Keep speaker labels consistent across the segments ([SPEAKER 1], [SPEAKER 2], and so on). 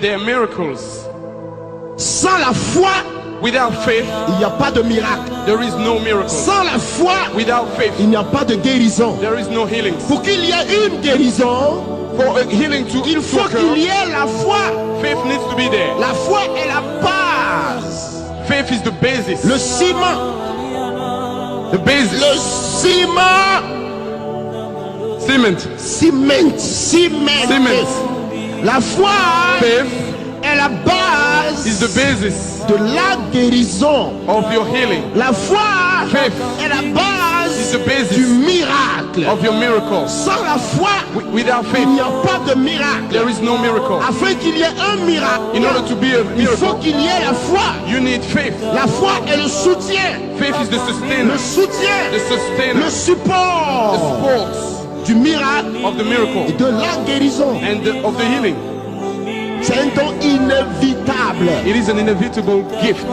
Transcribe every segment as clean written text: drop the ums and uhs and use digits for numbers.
[SPEAKER 1] their miracles.
[SPEAKER 2] Sans la foi,
[SPEAKER 1] Without faith,
[SPEAKER 2] il n'y a pas de miracle.
[SPEAKER 1] there is no miracle.
[SPEAKER 2] Sans la foi,
[SPEAKER 1] Without faith,
[SPEAKER 2] il n'y a pas de guérison.
[SPEAKER 1] there is no healing.
[SPEAKER 2] Pour qu'il y ait une guérison,
[SPEAKER 1] For a healing to
[SPEAKER 2] il faut
[SPEAKER 1] occur,
[SPEAKER 2] qu'il y ait la foi.
[SPEAKER 1] faith needs to be there.
[SPEAKER 2] La foi est la base.
[SPEAKER 1] Faith is the basis.
[SPEAKER 2] Le ciment.
[SPEAKER 1] The basis.
[SPEAKER 2] Le ciment.
[SPEAKER 1] Cement.
[SPEAKER 2] Ciment. Ciment.
[SPEAKER 1] Cement.
[SPEAKER 2] La foi
[SPEAKER 1] Faith
[SPEAKER 2] est la base
[SPEAKER 1] is the basis
[SPEAKER 2] de la guérison.
[SPEAKER 1] of your healing.
[SPEAKER 2] La foi
[SPEAKER 1] Faith
[SPEAKER 2] est la base
[SPEAKER 1] is the
[SPEAKER 2] du
[SPEAKER 1] basis
[SPEAKER 2] miracle.
[SPEAKER 1] of your miracles.
[SPEAKER 2] Sans la foi,
[SPEAKER 1] Without
[SPEAKER 2] il
[SPEAKER 1] faith,
[SPEAKER 2] n'y a pas de miracle.
[SPEAKER 1] there is no miracle.
[SPEAKER 2] Afin qu'il y ait un miracle,
[SPEAKER 1] In order to be a
[SPEAKER 2] il faut
[SPEAKER 1] miracle,
[SPEAKER 2] qu'il y ait la foi.
[SPEAKER 1] you need faith.
[SPEAKER 2] La foi est le soutien,
[SPEAKER 1] Faith is the sustainer,
[SPEAKER 2] le soutien,
[SPEAKER 1] the sustainer,
[SPEAKER 2] le
[SPEAKER 1] the
[SPEAKER 2] support
[SPEAKER 1] support
[SPEAKER 2] du miracle
[SPEAKER 1] of the miracle
[SPEAKER 2] et de la guérison.
[SPEAKER 1] and of the healing.
[SPEAKER 2] C'est un don inévitable.
[SPEAKER 1] It is an inevitable gift.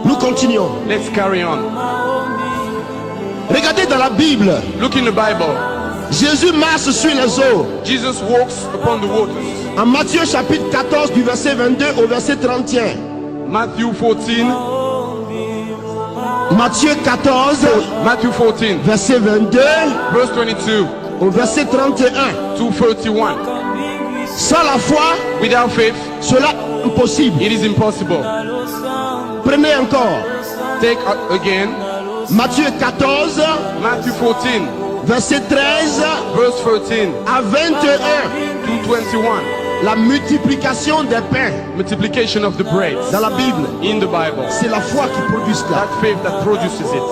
[SPEAKER 2] Nous continuons.
[SPEAKER 1] Let's carry on.
[SPEAKER 2] Regardez dans la Bible,
[SPEAKER 1] Look in the Bible.
[SPEAKER 2] Jésus marche sur les eaux.
[SPEAKER 1] Jesus walks upon the waters.
[SPEAKER 2] En Matthieu chapitre 14 du verset 22 au verset 31.
[SPEAKER 1] Matthew 14,
[SPEAKER 2] Matthieu 14,
[SPEAKER 1] Matthew 14,
[SPEAKER 2] verset 22
[SPEAKER 1] verse 22
[SPEAKER 2] au verset 31.
[SPEAKER 1] to 31.
[SPEAKER 2] Sans la foi,
[SPEAKER 1] Without faith,
[SPEAKER 2] cela est impossible.
[SPEAKER 1] it is impossible.
[SPEAKER 2] Prenez encore.
[SPEAKER 1] Take again
[SPEAKER 2] Matthieu 14,
[SPEAKER 1] Matthew 14,
[SPEAKER 2] verset 13
[SPEAKER 1] verse 13
[SPEAKER 2] à 21.
[SPEAKER 1] to 21.
[SPEAKER 2] La multiplication des pains
[SPEAKER 1] Multiplication of the bread
[SPEAKER 2] dans la Bible.
[SPEAKER 1] in the Bible.
[SPEAKER 2] C'est la foi qui produit cela.
[SPEAKER 1] That faith that produces it.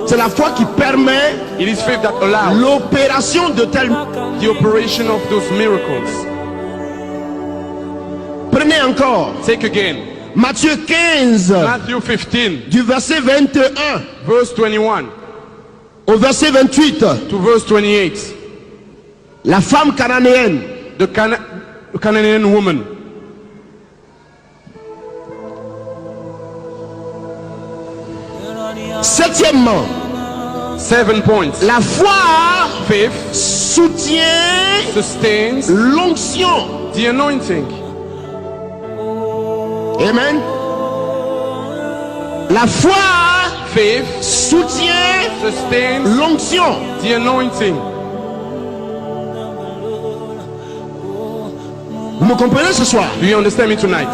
[SPEAKER 2] C'est la foi qui permet
[SPEAKER 1] It is faith that allows
[SPEAKER 2] l'opération de tels.
[SPEAKER 1] the operation of those miracles.
[SPEAKER 2] Prenez encore.
[SPEAKER 1] Take again
[SPEAKER 2] Matthieu 15,
[SPEAKER 1] Matthew 15,
[SPEAKER 2] du verset 21
[SPEAKER 1] verse 21
[SPEAKER 2] au verset 28.
[SPEAKER 1] to verse 28.
[SPEAKER 2] La femme cananéenne.
[SPEAKER 1] The Canaanian woman.
[SPEAKER 2] Septièmement,
[SPEAKER 1] 7 points.
[SPEAKER 2] la foi
[SPEAKER 1] Faith
[SPEAKER 2] soutient
[SPEAKER 1] sustains
[SPEAKER 2] l'onction.
[SPEAKER 1] the anointing.
[SPEAKER 2] Amen. La foi
[SPEAKER 1] Faith
[SPEAKER 2] soutient
[SPEAKER 1] sustains
[SPEAKER 2] l'onction.
[SPEAKER 1] the anointing.
[SPEAKER 2] Vous me comprenez ce soir?
[SPEAKER 1] Do you understand me tonight?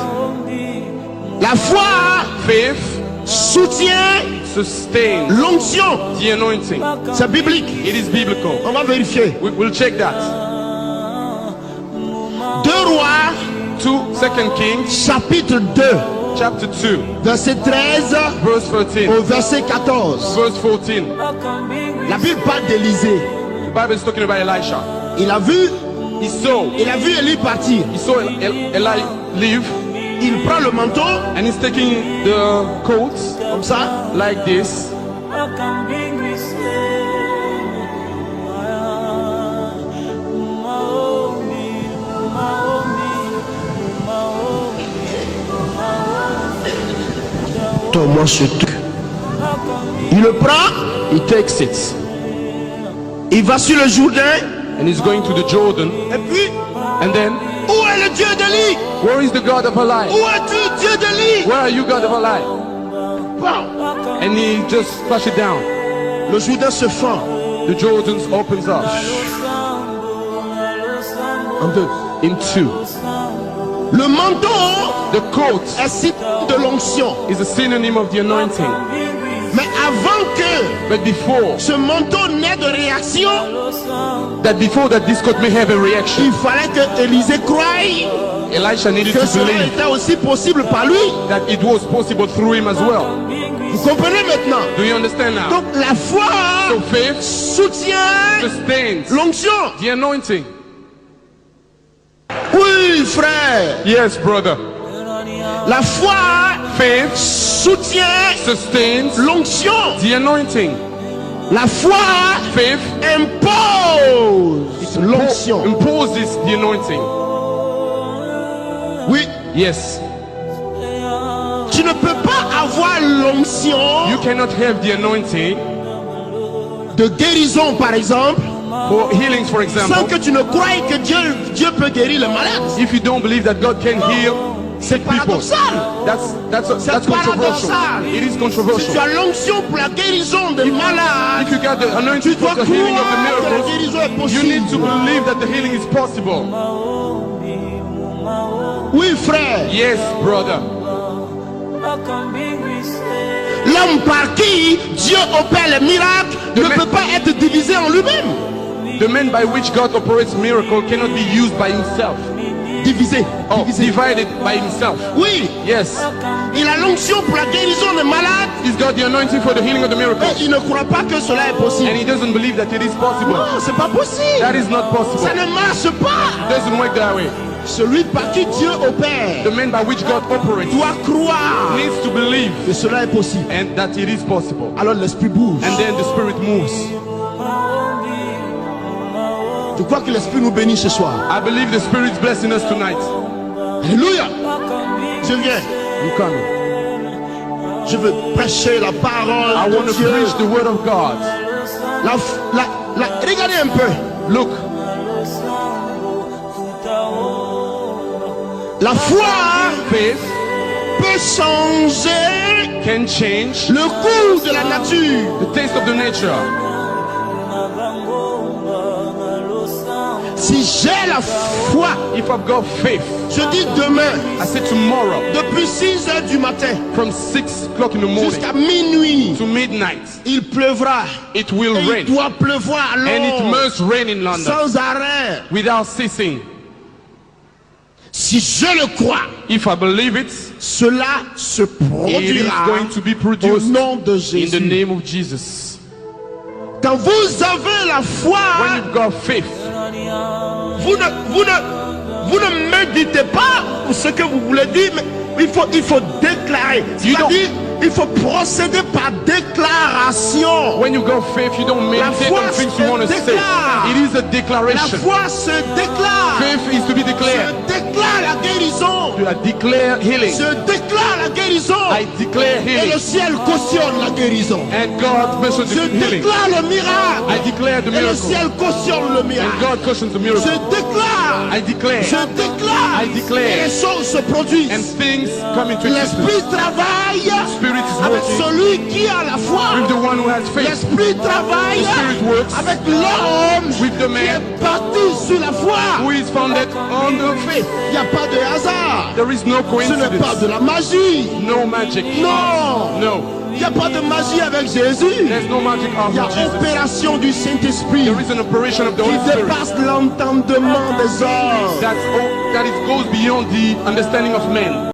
[SPEAKER 2] La foi
[SPEAKER 1] Faith
[SPEAKER 2] soutient
[SPEAKER 1] sustains
[SPEAKER 2] l'onction.
[SPEAKER 1] the anointing.
[SPEAKER 2] C'est biblique.
[SPEAKER 1] It is biblical.
[SPEAKER 2] On va vérifier.
[SPEAKER 1] We'll check that.
[SPEAKER 2] 2 Rois,
[SPEAKER 1] 2 Kings
[SPEAKER 2] chapitre 2,
[SPEAKER 1] chapter 2,
[SPEAKER 2] verset 13
[SPEAKER 1] verse 13,
[SPEAKER 2] au verset 14.
[SPEAKER 1] verse 14.
[SPEAKER 2] La Bible parle d'Élisée.
[SPEAKER 1] The Bible is talking about Elisha.
[SPEAKER 2] Il a vu Élie partir.
[SPEAKER 1] He saw Eli leave,
[SPEAKER 2] Il prend le manteau
[SPEAKER 1] and he's taking the coat
[SPEAKER 2] comme ça.
[SPEAKER 1] like this.
[SPEAKER 2] Donne-moi ce truc. Il le prend,
[SPEAKER 1] He takes it,
[SPEAKER 2] il va sur le Jourdain.
[SPEAKER 1] and he's going to the Jordan.
[SPEAKER 2] Et puis,
[SPEAKER 1] And then,
[SPEAKER 2] où est le Dieu d'Élie?
[SPEAKER 1] where is the God of Eli?
[SPEAKER 2] Où es-tu, Dieu d'Élie?
[SPEAKER 1] Where are you, God of Eli?
[SPEAKER 2] Bon.
[SPEAKER 1] And he just splash it down.
[SPEAKER 2] Le Jourdain se fend
[SPEAKER 1] The Jordan opens up
[SPEAKER 2] en deux.
[SPEAKER 1] in two.
[SPEAKER 2] Le manteau
[SPEAKER 1] The coat
[SPEAKER 2] est synonyme de l'onction.
[SPEAKER 1] is a synonym of the anointing.
[SPEAKER 2] Mais avant que
[SPEAKER 1] But before
[SPEAKER 2] ce manteau n'ait de réaction,
[SPEAKER 1] before that this coat may have a reaction,
[SPEAKER 2] il fallait que Élisée croie
[SPEAKER 1] Elisha needed
[SPEAKER 2] que
[SPEAKER 1] to
[SPEAKER 2] cela
[SPEAKER 1] believe
[SPEAKER 2] était aussi possible par lui.
[SPEAKER 1] that it was possible through him as well.
[SPEAKER 2] Vous comprenez maintenant?
[SPEAKER 1] Do you understand now?
[SPEAKER 2] Donc la foi
[SPEAKER 1] So faith
[SPEAKER 2] soutient
[SPEAKER 1] sustains
[SPEAKER 2] l'onction.
[SPEAKER 1] the anointing.
[SPEAKER 2] Oui, frère.
[SPEAKER 1] Yes, brother.
[SPEAKER 2] La foi
[SPEAKER 1] Faith
[SPEAKER 2] soutient
[SPEAKER 1] sustains
[SPEAKER 2] l'onction.
[SPEAKER 1] the anointing.
[SPEAKER 2] La foi
[SPEAKER 1] Faith
[SPEAKER 2] impose l'onction.
[SPEAKER 1] imposes the anointing.
[SPEAKER 2] Oui,
[SPEAKER 1] Yes.
[SPEAKER 2] tu ne peux pas avoir l'onction
[SPEAKER 1] You cannot have the anointing
[SPEAKER 2] de guérison, par exemple,
[SPEAKER 1] for healings, for
[SPEAKER 2] sans
[SPEAKER 1] example,
[SPEAKER 2] que tu ne croies que Dieu peut guérir les malades,
[SPEAKER 1] if you don't believe that God can heal
[SPEAKER 2] c'est
[SPEAKER 1] sick people,
[SPEAKER 2] paradoxal.
[SPEAKER 1] that's controversial.
[SPEAKER 2] paradoxal.
[SPEAKER 1] It is
[SPEAKER 2] Si tu
[SPEAKER 1] controversial.
[SPEAKER 2] as l'onction pour la guérison des malades,
[SPEAKER 1] If you got the
[SPEAKER 2] tu
[SPEAKER 1] anointing
[SPEAKER 2] dois
[SPEAKER 1] for the healing of the
[SPEAKER 2] croire que la
[SPEAKER 1] miracles,
[SPEAKER 2] guérison est
[SPEAKER 1] you need to
[SPEAKER 2] possible.
[SPEAKER 1] believe that the healing is possible.
[SPEAKER 2] Oui, frère.
[SPEAKER 1] Yes, brother.
[SPEAKER 2] L'homme par qui Dieu opère les miracles ne
[SPEAKER 1] mais-
[SPEAKER 2] peut pas être divisé en lui-même.
[SPEAKER 1] The man by which God operates miracle cannot be used by himself.
[SPEAKER 2] Divisé.
[SPEAKER 1] Oh,
[SPEAKER 2] Divisé.
[SPEAKER 1] divided by himself.
[SPEAKER 2] Oui.
[SPEAKER 1] Yes.
[SPEAKER 2] Il a l'onction pour la guérison des malades,
[SPEAKER 1] He's got the anointing for the healing of the
[SPEAKER 2] mais
[SPEAKER 1] miracles.
[SPEAKER 2] il ne croit pas que cela est possible.
[SPEAKER 1] And he doesn't believe that it is possible.
[SPEAKER 2] Non, c'est pas possible.
[SPEAKER 1] That is not possible.
[SPEAKER 2] Ça ne marche pas.
[SPEAKER 1] It doesn't work that way.
[SPEAKER 2] Celui par qui Dieu opère
[SPEAKER 1] The man by which God operates
[SPEAKER 2] doit croire
[SPEAKER 1] needs to believe
[SPEAKER 2] que cela est possible.
[SPEAKER 1] and that it is possible.
[SPEAKER 2] Alors l'esprit bouge.
[SPEAKER 1] And then the spirit moves.
[SPEAKER 2] Je crois que l'esprit nous bénit ce soir.
[SPEAKER 1] I believe the spirit's blessing us tonight.
[SPEAKER 2] Alléluia. Je viens.
[SPEAKER 1] You come.
[SPEAKER 2] Je veux prêcher la
[SPEAKER 1] I
[SPEAKER 2] parole
[SPEAKER 1] want
[SPEAKER 2] de
[SPEAKER 1] to
[SPEAKER 2] Dieu.
[SPEAKER 1] preach the word of God.
[SPEAKER 2] Regardez un peu.
[SPEAKER 1] Look,
[SPEAKER 2] La foi
[SPEAKER 1] faith
[SPEAKER 2] peut changer
[SPEAKER 1] can change
[SPEAKER 2] le cours de la nature.
[SPEAKER 1] the taste of the nature.
[SPEAKER 2] Si j'ai la foi,
[SPEAKER 1] If I've got faith,
[SPEAKER 2] je dis demain,
[SPEAKER 1] I say tomorrow
[SPEAKER 2] depuis 6 heures du matin
[SPEAKER 1] from 6 o'clock in the morning
[SPEAKER 2] jusqu'à minuit,
[SPEAKER 1] to midnight,
[SPEAKER 2] il pleuvra.
[SPEAKER 1] it will
[SPEAKER 2] Et il
[SPEAKER 1] rain.
[SPEAKER 2] doit pleuvoir
[SPEAKER 1] And it
[SPEAKER 2] alors,
[SPEAKER 1] must rain in London
[SPEAKER 2] sans arrêt.
[SPEAKER 1] without ceasing.
[SPEAKER 2] Si je le crois,
[SPEAKER 1] If I believe it,
[SPEAKER 2] cela se
[SPEAKER 1] it is
[SPEAKER 2] produira
[SPEAKER 1] going to be
[SPEAKER 2] au
[SPEAKER 1] produced
[SPEAKER 2] nom de
[SPEAKER 1] in the
[SPEAKER 2] Jésus.
[SPEAKER 1] name of Jesus.
[SPEAKER 2] Quand vous avez la foi,
[SPEAKER 1] When you've got faith,
[SPEAKER 2] vous ne méditez pas ce que vous voulez dire, mais il faut déclarer. C'est-à-dire, il faut procéder par déclaration.
[SPEAKER 1] when you got faith, you don't meditate
[SPEAKER 2] foi
[SPEAKER 1] on things
[SPEAKER 2] se
[SPEAKER 1] you want to say.
[SPEAKER 2] déclare.
[SPEAKER 1] It is a
[SPEAKER 2] La
[SPEAKER 1] declaration.
[SPEAKER 2] foi se déclare.
[SPEAKER 1] Faith is to be declared.
[SPEAKER 2] Se déclare la guérison.
[SPEAKER 1] I declare healing.
[SPEAKER 2] Se déclare la guérison.
[SPEAKER 1] I declare
[SPEAKER 2] Et le
[SPEAKER 1] healing.
[SPEAKER 2] ciel cautionne la guérison.
[SPEAKER 1] And God mentions
[SPEAKER 2] Se
[SPEAKER 1] the healing.
[SPEAKER 2] déclare le miracle.
[SPEAKER 1] I declare the
[SPEAKER 2] Et le
[SPEAKER 1] miracle.
[SPEAKER 2] ciel cautionne le
[SPEAKER 1] And
[SPEAKER 2] miracle.
[SPEAKER 1] God cautions the
[SPEAKER 2] Je
[SPEAKER 1] miracle.
[SPEAKER 2] déclare.
[SPEAKER 1] I declare.
[SPEAKER 2] Je déclare.
[SPEAKER 1] I declare.
[SPEAKER 2] Et les choses se produisent.
[SPEAKER 1] And things come into existence.
[SPEAKER 2] L'esprit travaille
[SPEAKER 1] Spirit is
[SPEAKER 2] avec
[SPEAKER 1] working
[SPEAKER 2] celui qui a la foi.
[SPEAKER 1] with the one who has faith.
[SPEAKER 2] L'esprit travaille
[SPEAKER 1] The Spirit works
[SPEAKER 2] avec l'homme
[SPEAKER 1] with the
[SPEAKER 2] qui
[SPEAKER 1] man
[SPEAKER 2] est parti sur la foi.
[SPEAKER 1] who is founded on the faith.
[SPEAKER 2] Il n'y a pas de hasard.
[SPEAKER 1] There is no
[SPEAKER 2] Ce n'est pas
[SPEAKER 1] coincidence.
[SPEAKER 2] de la magie.
[SPEAKER 1] No magic.
[SPEAKER 2] Non.
[SPEAKER 1] No.
[SPEAKER 2] Il n'y a pas de magie avec Jésus.
[SPEAKER 1] There's no magic
[SPEAKER 2] Il y a
[SPEAKER 1] after Jesus.
[SPEAKER 2] opération du Saint-Esprit
[SPEAKER 1] There is an operation of the
[SPEAKER 2] qui
[SPEAKER 1] Holy Spirit
[SPEAKER 2] dépasse l'entendement des hommes.
[SPEAKER 1] that it goes beyond the understanding of men.